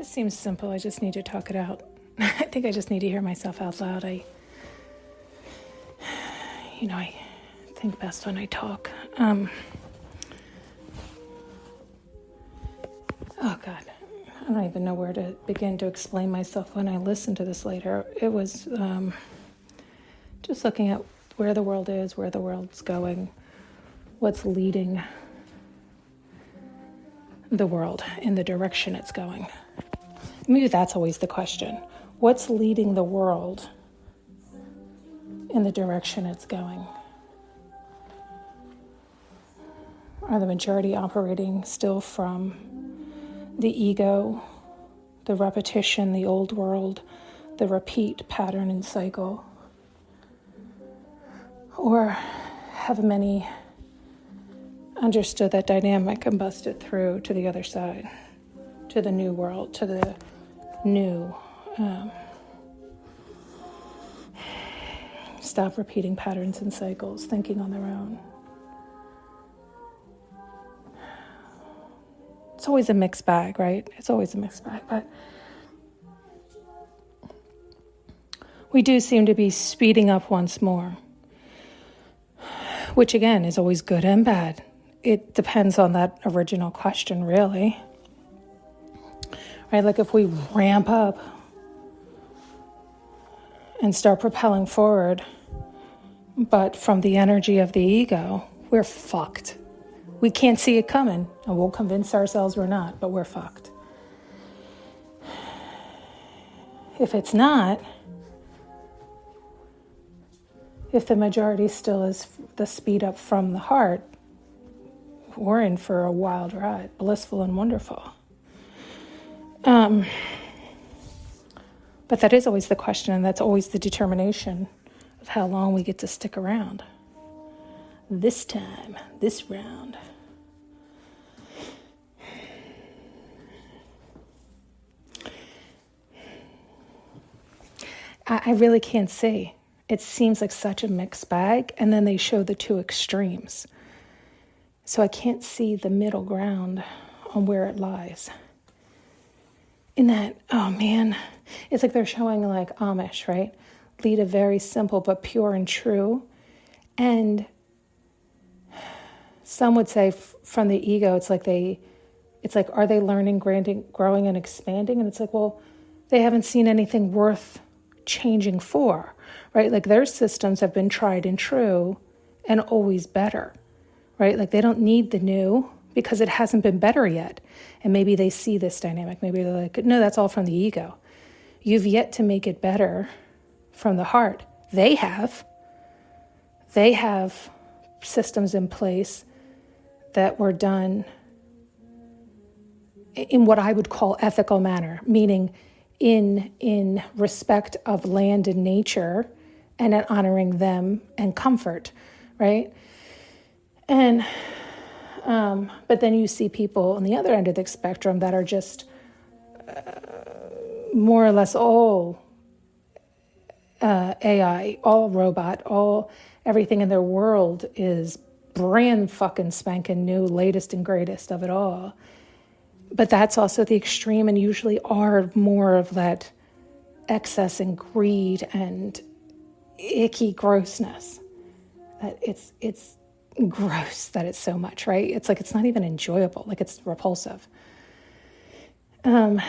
This seems simple. I just need to talk it out. I think I just need to hear myself out loud. I think best when I talk. Oh God, I don't even know where to begin to explain myself when I listen to this later. It was just looking at where the world is, where the world's going, what's leading the world in the direction it's going. Maybe that's always the question. What's leading the world in the direction it's going? Are the majority operating still from the ego, the repetition, the old world, the repeat pattern and cycle? Or have many understood that dynamic and busted through to the other side, to the new world, to the new, stop repeating patterns and cycles, thinking on their own? It's always a mixed bag, right? It's always a mixed bag, but we do seem to be speeding up once more, which again is always good and bad. It depends on that original question, really. Right? Like if we ramp up and start propelling forward, but from the energy of the ego, we're fucked. We can't see it coming, and we'll convince ourselves we're not, but we're fucked. If it's not, if the majority still is the speed up from the heart, we're in for a wild ride, blissful and wonderful. But that is always the question, and that's always the determination of how long we get to stick around. This time, this round. I really can't see. It seems like such a mixed bag, and then they show the two extremes. So I can't see the middle ground on where it lies. In that, oh man, it's like they're showing like Amish, right? Lead a very simple but pure and true. And some would say from the ego, it's like, are they learning, growing, and expanding? And it's like, well, they haven't seen anything worth changing for, right? Like their systems have been tried and true and always better, right? Like they don't need the new because it hasn't been better yet. And maybe they see this dynamic. Maybe they're like, no, that's all from the ego. You've yet to make it better from the heart. They have systems in place that were done in what I would call ethical manner, meaning in respect of land and nature and in honoring them and comfort, right? And but then you see people on the other end of the spectrum that are just more or less all AI, all robot, everything in their world is brand fucking spanking new, latest and greatest of it all. But that's also the extreme, and usually are more of that excess and greed and icky grossness. That it's gross that it's so much, right? It's like it's not even enjoyable, like it's repulsive. And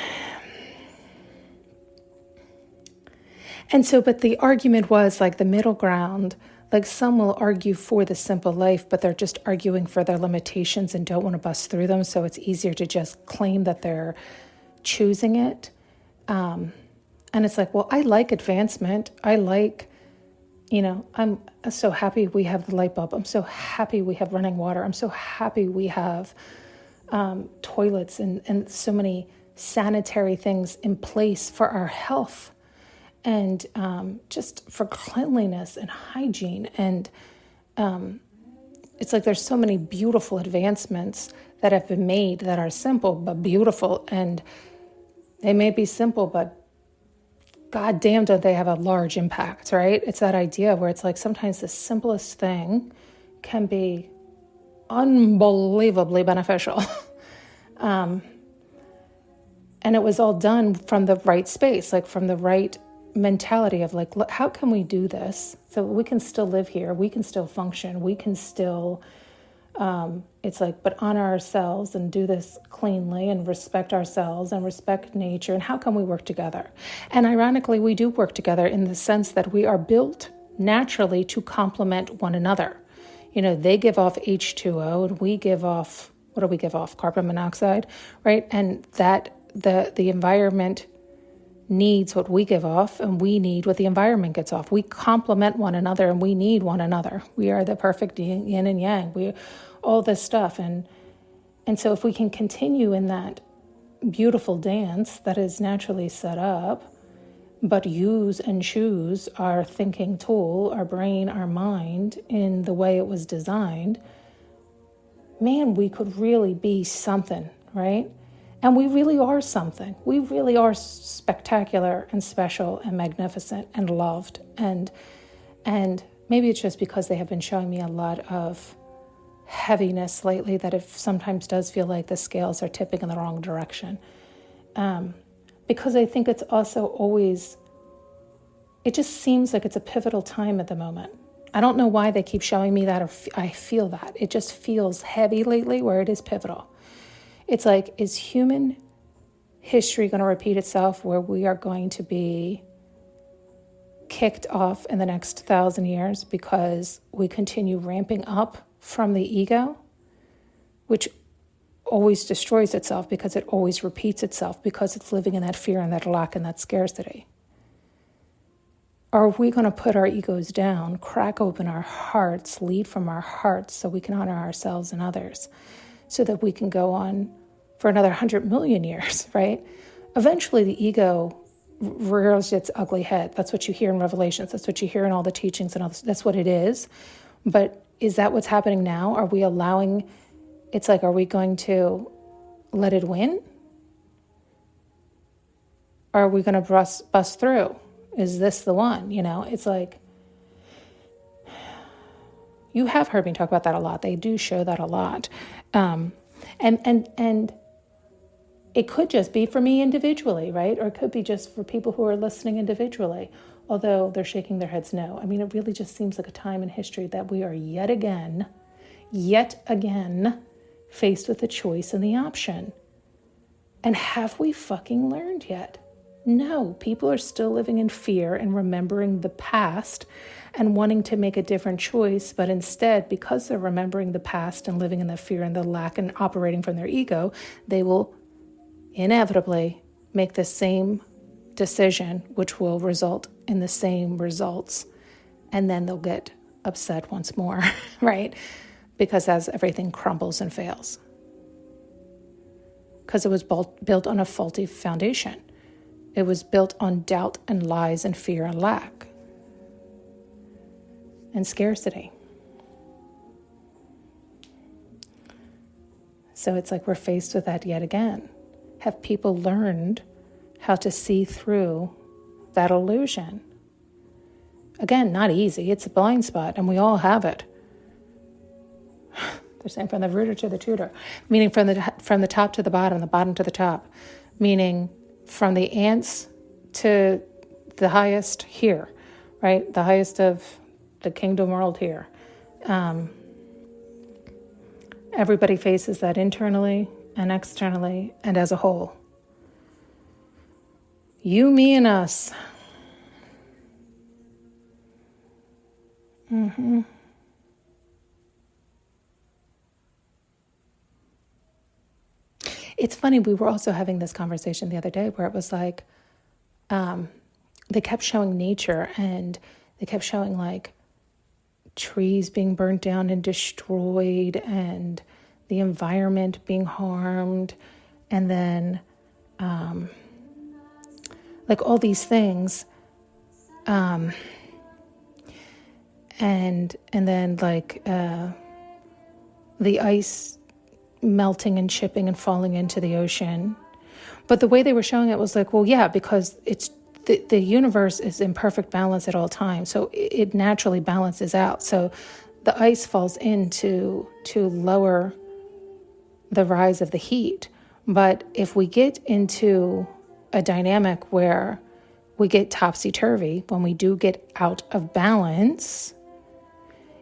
so, but the argument was like the middle ground. Like some will argue for the simple life, but they're just arguing for their limitations and don't want to bust through them. So it's easier to just claim that they're choosing it. And it's like, well, I like advancement. I like, I'm so happy we have the light bulb. I'm so happy we have running water. I'm so happy we have toilets and so many sanitary things in place for our health. And just for cleanliness and hygiene. And it's like there's so many beautiful advancements that have been made that are simple but beautiful. And they may be simple, but God damn, don't they have a large impact, right? It's that idea where it's like sometimes the simplest thing can be unbelievably beneficial. And it was all done from the right space, like from the right mentality of like, look, how can we do this so we can still live here, we can still function, we can still, it's like, but honor ourselves and do this cleanly and respect ourselves and respect nature. And how can we work together? And ironically, we do work together in the sense that we are built naturally to complement one another. You know, they give off H2O and we give off, what do we give off? Carbon monoxide, right? And that the environment needs what we give off and we need what the environment gets off. We complement one another and we need one another. We are the perfect yin and yang. We all this stuff. And so if we can continue in that beautiful dance that is naturally set up, but use and choose our thinking tool, our brain, our mind in the way it was designed, man, we could really be something, right? And we really are something. We really are spectacular and special and magnificent and loved. And maybe it's just because they have been showing me a lot of heaviness lately that it sometimes does feel like the scales are tipping in the wrong direction. Because I think it's also always, it just seems like it's a pivotal time at the moment. I don't know why they keep showing me that, or I feel that. It just feels heavy lately where it is pivotal. It's like, is human history going to repeat itself where we are going to be kicked off in the next 1,000 years because we continue ramping up from the ego, which always destroys itself because it always repeats itself because it's living in that fear and that lack and that scarcity? Are we going to put our egos down, crack open our hearts, lead from our hearts so we can honor ourselves and others, so that we can go on for another 100 million years, right? Eventually the ego rears its ugly head. That's what you hear in Revelations. That's what you hear in all the teachings and all this. That's what it is. But is that what's happening now? Are we allowing, it's like, are we going to let it win? Or are we going to bust through? Is this the one? You know, it's like, you have heard me talk about that a lot. They do show that a lot. And it could just be for me individually, right? Or it could be just for people who are listening individually, although they're shaking their heads no. I mean, it really just seems like a time in history that we are yet again, faced with the choice and the option. And have we fucking learned yet? No, people are still living in fear and remembering the past and wanting to make a different choice, but instead, because they're remembering the past and living in the fear and the lack and operating from their ego, they will inevitably make the same decision, which will result in the same results. And then they'll get upset once more, right? Because as everything crumbles and fails. Because it was built on a faulty foundation. It was built on doubt and lies and fear and lack. And scarcity. So it's like we're faced with that yet again. Have people learned how to see through that illusion? Again, not easy. It's a blind spot, and we all have it. They're saying from the rooter to the tutor, meaning from the top to the bottom to the top, meaning from the ants to the highest here, right? The highest of the kingdom world here. Everybody faces that internally and externally and as a whole. You, me, and us. It's funny, we were also having this conversation the other day where it was like, they kept showing nature and they kept showing like trees being burnt down and destroyed and the environment being harmed, and then like all these things, and then like the ice melting and chipping and falling into the ocean. But the way they were showing it was like, well, yeah, because it's the universe is in perfect balance at all times, so it naturally balances out. So the ice falls in to lower the rise of the heat, But if we get into a dynamic where we get topsy-turvy, when we do get out of balance,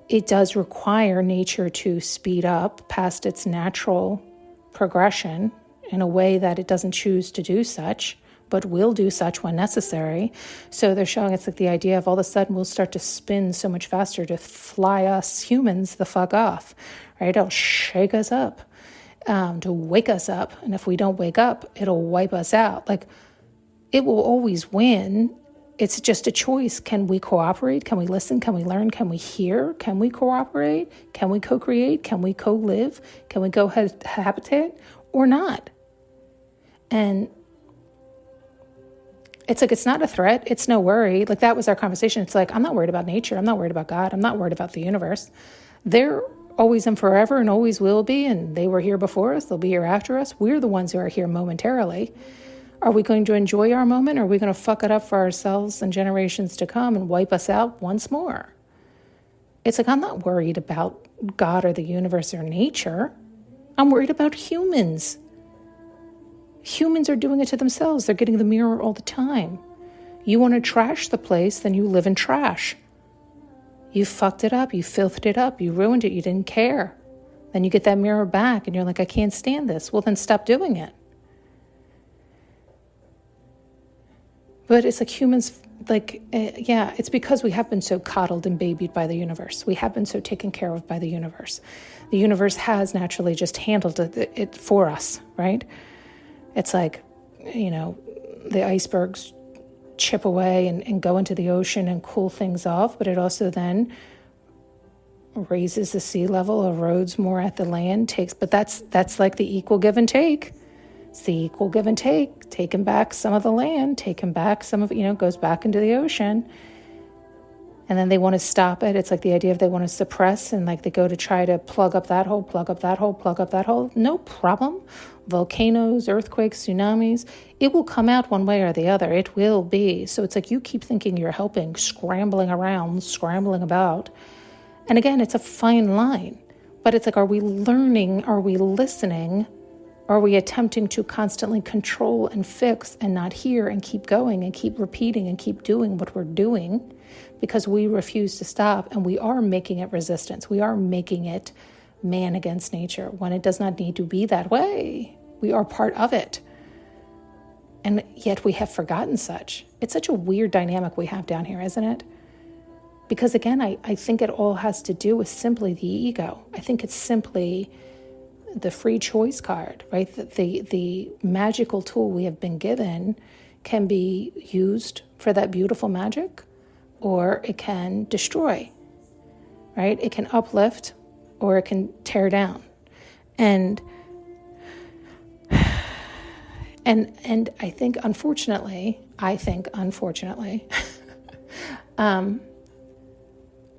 it does require nature to speed up past its natural progression in a way that it doesn't choose to do such, but will do such when necessary. So they're showing it's like the idea of all of a sudden we'll start to spin so much faster to fly us humans the fuck off, right? It'll shake us up, to wake us up. And if we don't wake up, it'll wipe us out. Like, it will always win. It's just a choice. Can we cooperate? Can we listen? Can we learn? Can we hear? Can we cooperate? Can we co-create? Can we co-live? Can we cohabitate or not? And it's like, it's not a threat. It's no worry. Like, that was our conversation. It's like, I'm not worried about nature. I'm not worried about God. I'm not worried about the universe. They're always and forever and always will be. And they were here before us. They'll be here after us. We're the ones who are here momentarily. Are we going to enjoy our moment, or are we going to fuck it up for ourselves and generations to come and wipe us out once more? It's like, I'm not worried about God or the universe or nature. I'm worried about humans. Humans are doing it to themselves. They're getting the mirror all the time. You want to trash the place, then you live in trash. You fucked it up. You filthed it up. You ruined it. You didn't care. Then you get that mirror back and you're like, I can't stand this. Well, then stop doing it. But it's like humans, it's because we have been so coddled and babied by the universe. We have been so taken care of by the universe. The universe has naturally just handled it for us, right? It's like, the icebergs chip away and go into the ocean and cool things off, but it also then raises the sea level, erodes more at the land, but that's like the equal give and take. It's the equal give and take, taking back some of the land, taking back some of it, goes back into the ocean. And then they want to stop it. It's like the idea of they want to suppress, and like they go to try to plug up that hole, plug up that hole, plug up that hole. No problem. Volcanoes, earthquakes, tsunamis, it will come out one way or the other. It will be. So it's like you keep thinking you're helping, scrambling around, scrambling about. And again, it's a fine line. But it's like, are we learning? Are we listening? Are we attempting to constantly control and fix and not hear and keep going and keep repeating and keep doing what we're doing because we refuse to stop, and we are making it resistance. We are making it man against nature when it does not need to be that way. We are part of it. And yet we have forgotten such. It's such a weird dynamic we have down here, isn't it? Because again, I think it all has to do with simply the ego. I think it's simply the free choice card, right? The magical tool we have been given can be used for that beautiful magic, or it can destroy, right? It can uplift, or it can tear down. And I think unfortunately,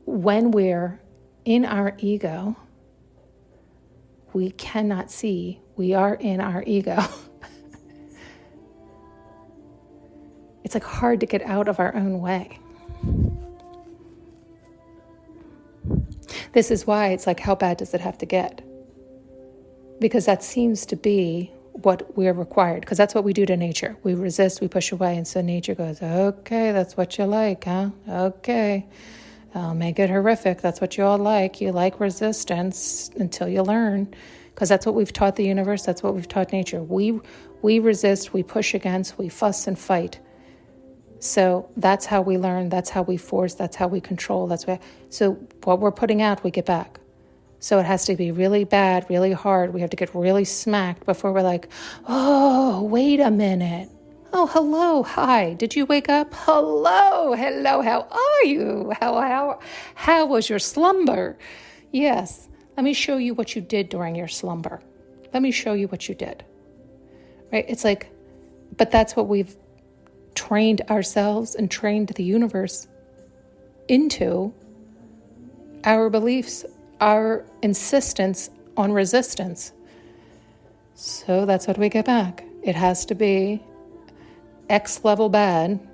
when we're in our ego, we cannot see we are in our ego. It's like hard to get out of our own way. This is why it's like, how bad does it have to get? Because that seems to be what we're required, because that's what we do to nature. We resist, we push away, and so nature goes, okay, that's what you like, huh? Okay, I'll make it horrific. That's what you all like. You like resistance until you learn, because that's what we've taught the universe. That's what we've taught nature. We resist, we push against, we fuss and fight. So that's how we learn. That's how we force. That's how we control. So what we're putting out, we get back. So it has to be really bad, really hard. We have to get really smacked before we're like, oh, wait a minute. Oh, hello. Hi. Did you wake up? Hello. How are you? How was your slumber? Yes. Let me show you what you did during your slumber. Let me show you what you did. Right? It's like, but that's what we've trained ourselves and trained the universe into. Our beliefs, our insistence on resistance. So that's what we get back. It has to be X level bad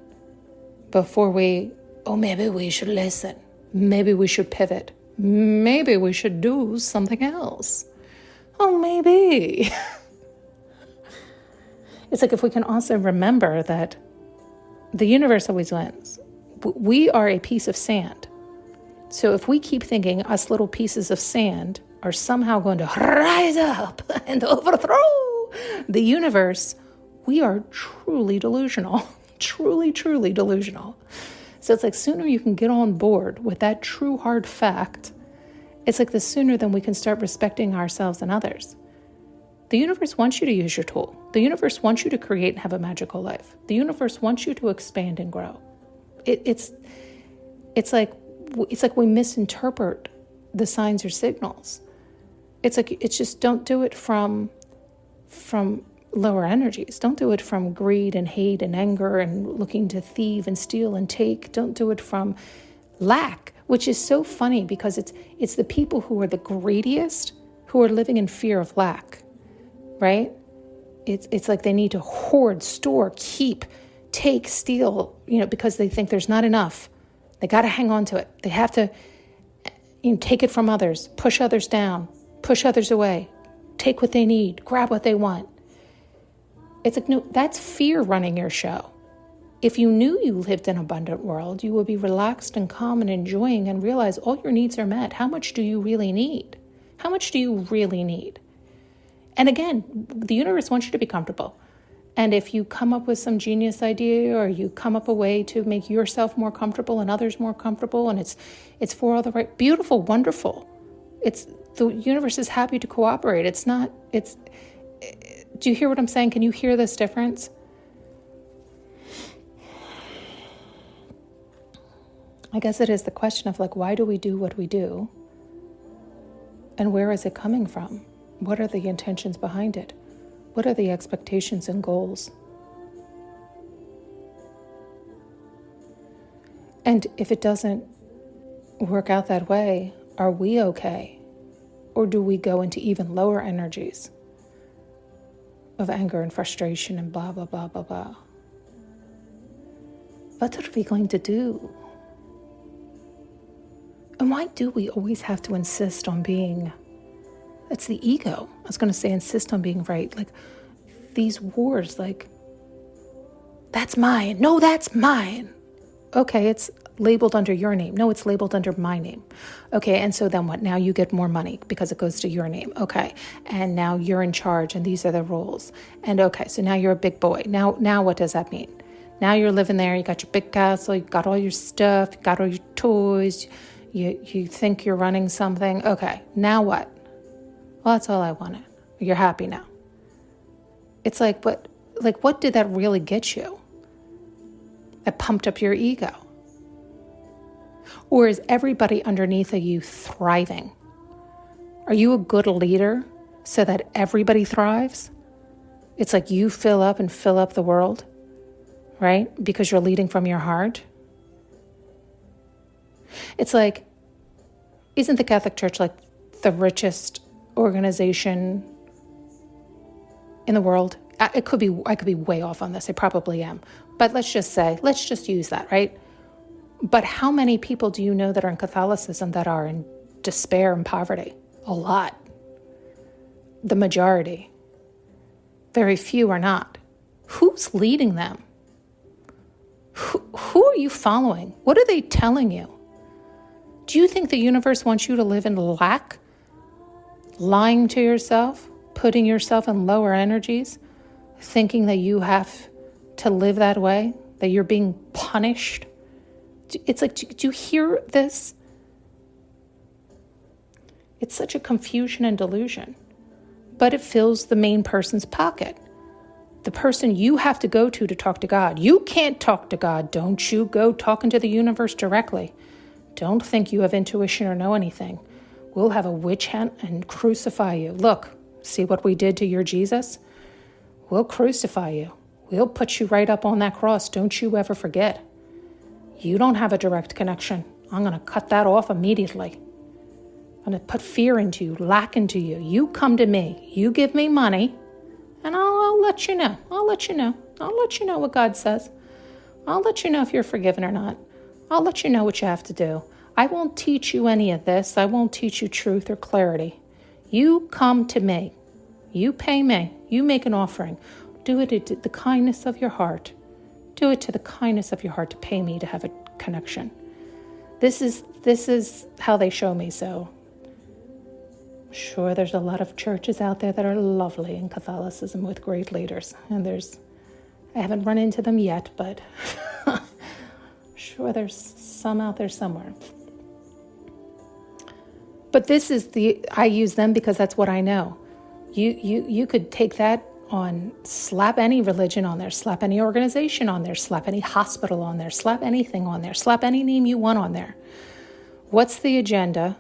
before maybe we should listen. Maybe we should pivot. Maybe we should do something else. Oh, maybe. It's like if we can also remember that the universe always wins. We are a piece of sand. So if we keep thinking us little pieces of sand are somehow going to rise up and overthrow the universe, we are truly delusional. Truly, truly delusional. So it's like sooner you can get on board with that true hard fact, it's like the sooner then we can start respecting ourselves and others. The universe wants you to use your tool. The universe wants you to create and have a magical life. The universe wants you to expand and grow. It's like we misinterpret the signs or signals. It's just don't do it from lower energies. Don't do it from greed and hate and anger and looking to thieve and steal and take. Don't do it from lack, which is so funny because it's the people who are the greediest who are living in fear of lack, right? It's like they need to hoard, store, keep, take, steal, because they think there's not enough. They got to hang on to it. They have to take it from others, push others down, push others away, take what they need, grab what they want. It's like, no, that's fear running your show. If you knew you lived in an abundant world, you would be relaxed and calm and enjoying and realize all your needs are met. How much do you really need? How much do you really need? And again, the universe wants you to be comfortable. And if you come up with some genius idea or you come up a way to make yourself more comfortable and others more comfortable, and it's for all the right, beautiful, wonderful. The universe is happy to cooperate. Do you hear what I'm saying? Can you hear this difference? I guess it is the question of why do we do what we do? And where is it coming from? What are the intentions behind it? What are the expectations and goals? And if it doesn't work out that way, are we okay? Or do we go into even lower energies of anger and frustration and blah, blah, blah, blah, blah? What are we going to do? And why do we always have to insist on being... It's the ego. I was going to say insist on being right. These wars, that's mine. No, that's mine. Okay, it's labeled under your name. No, it's labeled under my name. Okay, and so then what? Now you get more money because it goes to your name. Okay, and now you're in charge and these are the rules. And okay, so now you're a big boy. Now what does that mean? Now you're living there. You got your big castle. You got all your stuff. You got all your toys. You think you're running something. Okay, now what? Well, that's all I wanted. You're happy now. It's but what did that really get you? That pumped up your ego. Or is everybody underneath of you thriving? Are you a good leader so that everybody thrives? It's you fill up the world, right? Because you're leading from your heart. It's isn't the Catholic Church the richest organization in the world? I could be way off on this. I probably am. But let's just use that, right? But how many people do you know that are in Catholicism that are in despair and poverty? A lot. The majority. Very few are not. Who's leading them? Who are you following? What are they telling you? Do you think the universe wants you to live in lack? Lying to yourself? Putting yourself in lower energies? Thinking that you have to live that way? That you're being punished? It's do you hear this? It's such a confusion and delusion. But it fills the main person's pocket. The person you have to go to talk to God. You can't talk to God. Don't you go talking to the universe directly. Don't think you have intuition or know anything. We'll have a witch hunt and crucify you. Look, see what we did to your Jesus? We'll crucify you. We'll put you right up on that cross. Don't you ever forget. You don't have a direct connection. I'm going to cut that off immediately. I'm going to put fear into you, lack into you. You come to me. You give me money, and I'll let you know. I'll let you know what God says. I'll let you know if you're forgiven or not. I'll let you know what you have to do. I won't teach you any of this. I won't teach you truth or clarity. You come to me. You pay me. You make an offering. Do it to the kindness of your heart. Do it to the kindness of your heart to pay me to have a connection. This is how they show me. So sure, there's a lot of churches out there that are lovely in Catholicism with great leaders. And I haven't run into them yet, but sure there's some out there somewhere. But I use them because that's what I know. You could take that on, slap any religion on there, slap any organization on there, slap any hospital on there, slap anything on there, slap any name you want on there. What's the agenda?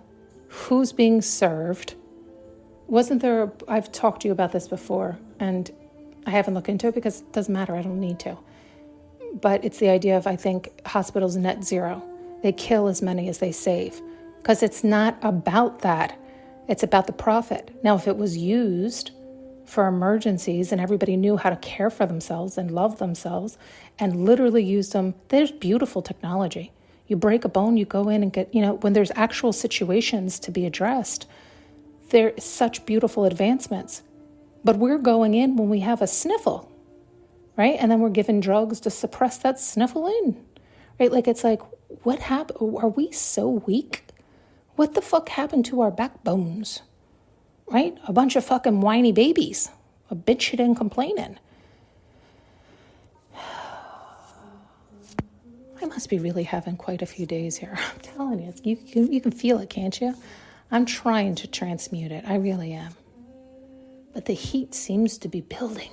Who's being served? I've talked to you about this before, and I haven't looked into it because it doesn't matter, I don't need to. But it's the idea of, I think, hospitals net zero. They kill as many as they save. Because it's not about that. It's about the profit. Now, if it was used for emergencies and everybody knew how to care for themselves and love themselves and literally use them, there's beautiful technology. You break a bone, you go in and get, when there's actual situations to be addressed, there is such beautiful advancements. But we're going in when we have a sniffle, right? And then we're given drugs to suppress that sniffle in, right? Like, it's like, what happened? Are we so weak? What the fuck happened to our backbones, right? A bunch of fucking whiny babies, a bitching and complaining. I must be really having quite a few days here. I'm telling you, you can feel it, can't you? I'm trying to transmute it. I really am. But the heat seems to be building.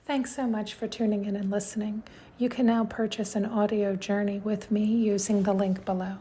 Thanks so much for tuning in and listening. You can now purchase an audio journey with me using the link below.